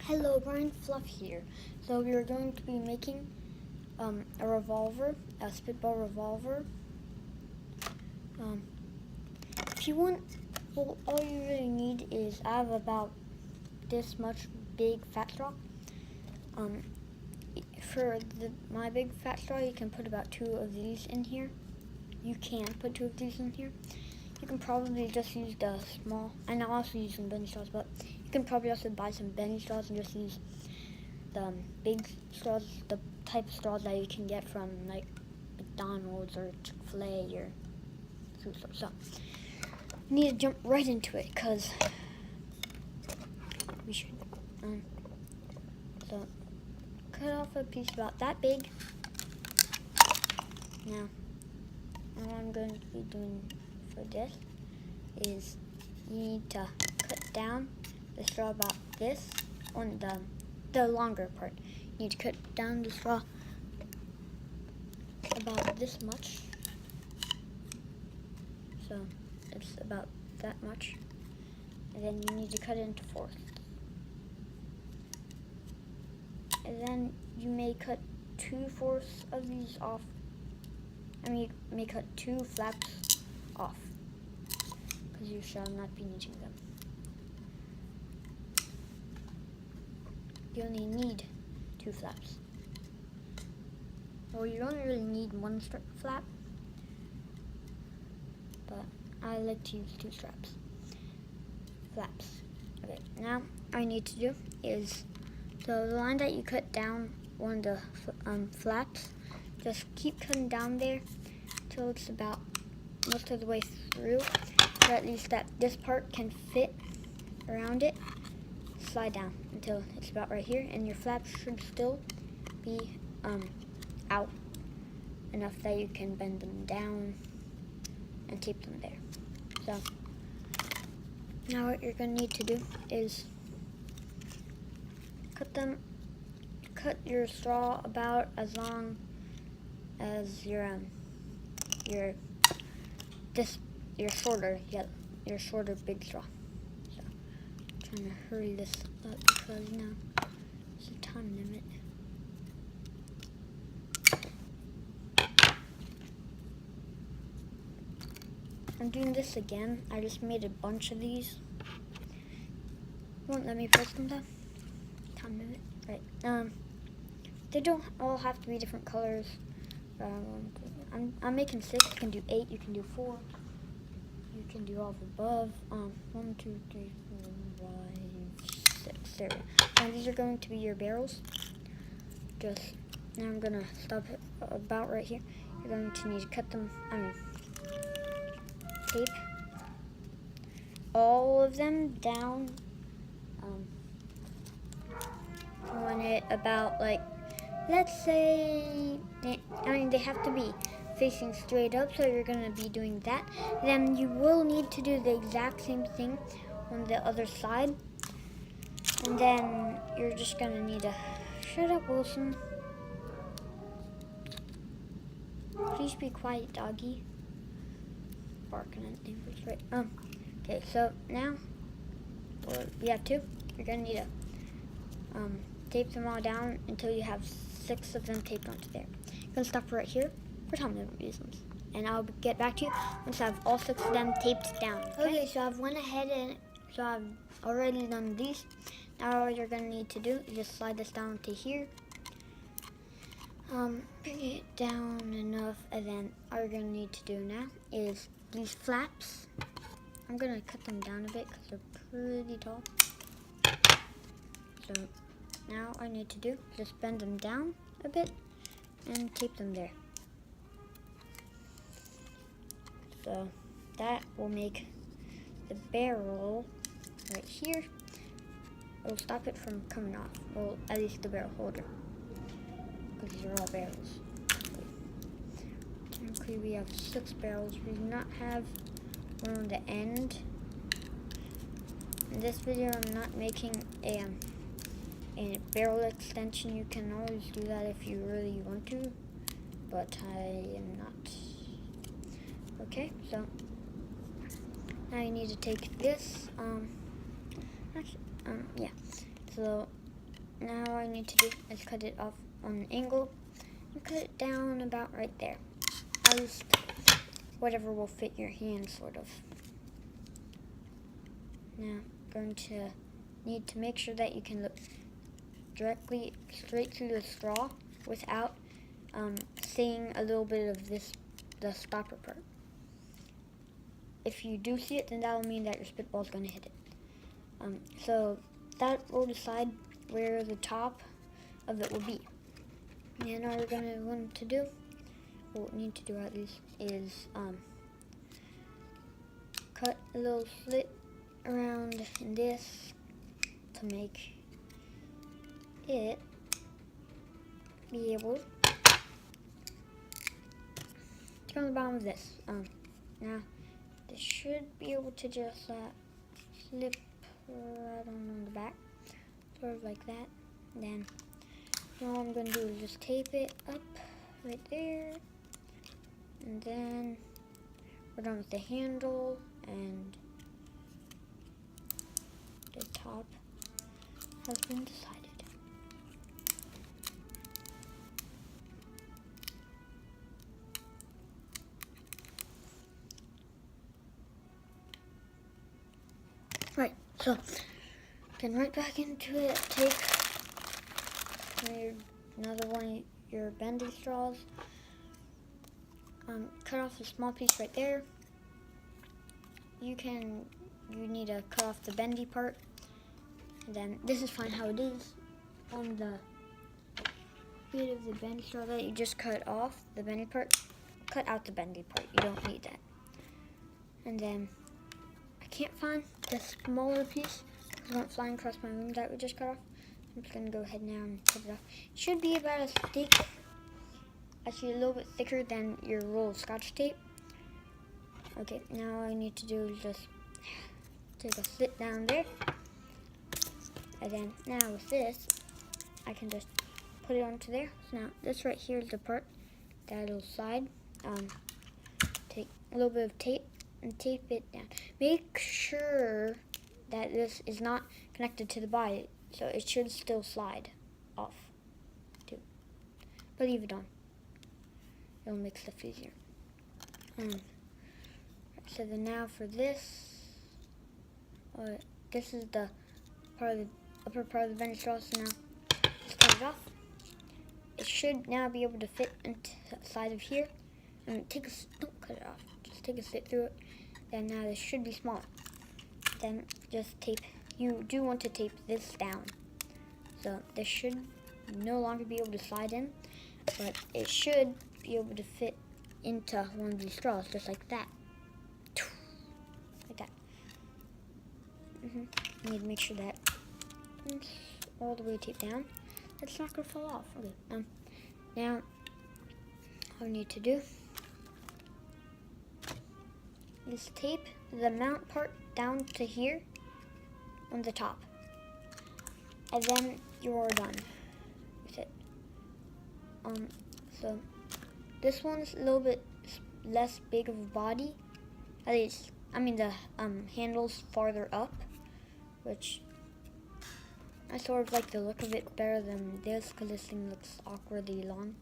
Hello, Brian Fluff here. So we are going to be making a revolver, a Spitball revolver. If you want, well, all you really need is, I have about this much big fat straw. For my big fat straw, you can put about 2 of these in here. You can put 2 of these in here. You can probably just use the small, and I'll also use some bendy straws, but you can probably also buy some bendy straws and just use the big straws, the type of straws that you can get from like McDonald's or Chick-fil-A or food store. So you need to jump right into it because we should. So cut off a piece about that big. Now, what I'm going to be doing for this is you need to cut down the straw about this on the longer part. You need to cut down the straw about this much. So it's about that much. And then you need to cut it into 4ths. And then you may cut 2/4 of these off. I mean, you may cut 2 flaps off because you shall not be needing them. You only need 2 flaps. Well, you only really need 1 flap, but I like to use 2 flaps. Okay, now all you need to do is, so the line that you cut down one of the flaps, just keep cutting down there till it's about most of the way through, or at least that this part can fit around it. Slide down until it's about right here, and your flaps should still be out enough that you can bend them down and tape them there. So now what you're going to need to do is cut your straw about as long as your shorter big straw. So I'm trying to hurry this up because now there's a time limit. I'm doing this again. I just made a bunch of these. Won't let me press them down. Time limit. Right. They don't all have to be different colors. I'm making 6. You can do 8. You can do 4. You can do all of above. 1, 2, 3, 4, 5, 6. There we go. Now these are going to be your barrels. Just now I'm gonna stop it about right here. You're going to need to cut them. Tape all of them down. On it about, like, let's say, they have to be facing straight up, so you're going to be doing that. Then you will need to do the exact same thing on the other side. And then you're just going to need to, shut up, Wilson. Please be quiet, doggy. Barking at neighbors, right? Okay, so now we have 2. You're going to need to tape them all down until you have 6 of them taped onto there. I'm going to stop right here for time reasons, and I'll get back to you once I have all 6 of them taped down. Okay, so I've went ahead and so I've already done these. Now all you're going to need to do is just slide this down to here. Bring it down enough, and then all you're going to need to do now is these flaps. I'm going to cut them down a bit because they're pretty tall. So now all I need to do is just bend them down a bit and tape them there. So that will make the barrel right here. It will stop it from coming off. Well, at least the barrel holder, because these are all barrels. Technically we have 6 barrels. We do not have one on the end. In this video I'm not making a barrel extension. You can always do that if you really want to, but I am not. Okay, so now you need to take this, yeah. So now all I need to do is cut it off on an angle and cut it down about right there. At least whatever will fit your hand, sort of. Now, going to need to make sure that you can look directly straight through the straw without seeing a little bit of the stopper part. If you do see it, then that will mean that your spitball is going to hit it. So that will decide where the top of it will be. And all we're going to want to do, what we need to do at least, is cut a little slit around in this to make it be able to go on the bottom of this. Now, this should be able to just slip right on the back, sort of like that. And then all I'm going to do is just tape it up right there, and then we're done with the handle, and the top has been decided. Right, so getting right back into it, take another one of your bendy straws, cut off a small piece right there. You need to cut off the bendy part, and then this is fine how it is. On the bit of the bendy straw that you just cut off, the bendy part, cut out the bendy part, you don't need that. And then I can't find the smaller piece because it went flying across my room that we just cut off. I'm just going to go ahead now and cut it off. It should be about as thick, actually a little bit thicker than your roll of Scotch tape. Okay, now all I need to do is just take a slit down there. And then now with this, I can just put it onto there. So now this right here is the part that'll slide. Take a little bit of tape and tape it down. Make sure that this is not connected to the body, so it should still slide off too. But leave it on. It'll make stuff easier. So then now for this, this is the part of the upper part of the bendy straw. So now just cut it off. It should now be able to fit into the side of here. And don't cut it off. Just take a slit through it. Then now this should be smaller. Then just tape. You do want to tape this down. So this should no longer be able to slide in, but it should be able to fit into one of these straws, just like that. Like that. You need to make sure that it's all the way taped down. It's not going to fall off. Okay. Now, all we need to do is tape the mount part down to here on the top. And then you're done with it. So this one's a little bit less big of a body. At least, I mean the handle's farther up, which I sort of like the look of it better than this because this thing looks awkwardly long.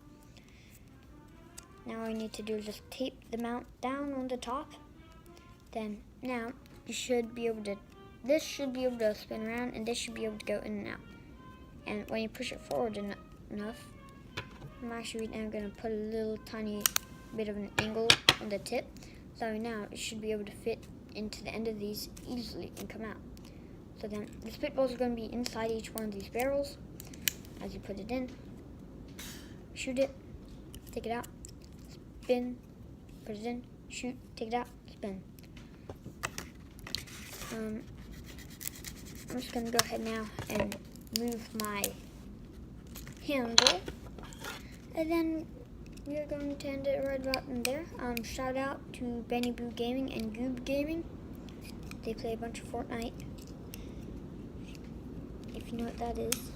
Now all I need to do is just tape the mount down on the top. Then now you should be able to, this should be able to spin around, and this should be able to go in and out. And when you push it forward enough, I'm actually now going to put a little tiny bit of an angle on the tip. So now it should be able to fit into the end of these easily and come out. So then the spitballs are going to be inside each one of these barrels. As you put it in, shoot it, take it out, spin, put it in, shoot, take it out, spin. I'm just going to go ahead now and move my handle, and then we are going to end it right about in there. Shout out to Benny Boo Gaming and Goob Gaming. They play a bunch of Fortnite, if you know what that is.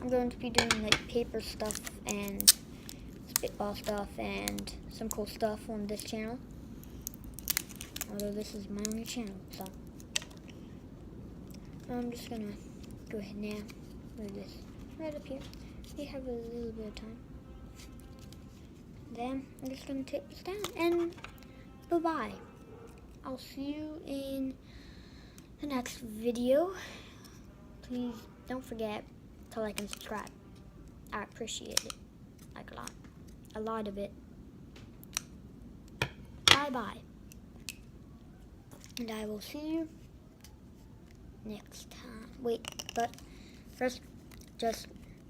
I'm going to be doing like paper stuff and spitball stuff and some cool stuff on this channel. Although this is my only channel, so I'm just gonna go ahead now move this right up here. We have a little bit of time. Then I'm just gonna take this down, and bye-bye. I'll see you in the next video. Please don't forget to like and subscribe. I appreciate it, like a lot of it. Bye-bye. And I will see you next time. Wait, but first, just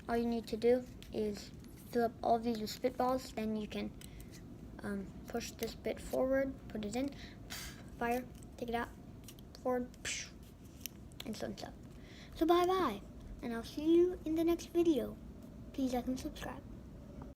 all you need to do is fill up all these with spitballs. Then you can push this bit forward, put it in, fire, take it out, forward, and so and so. So bye-bye, and I'll see you in the next video. Please like and subscribe.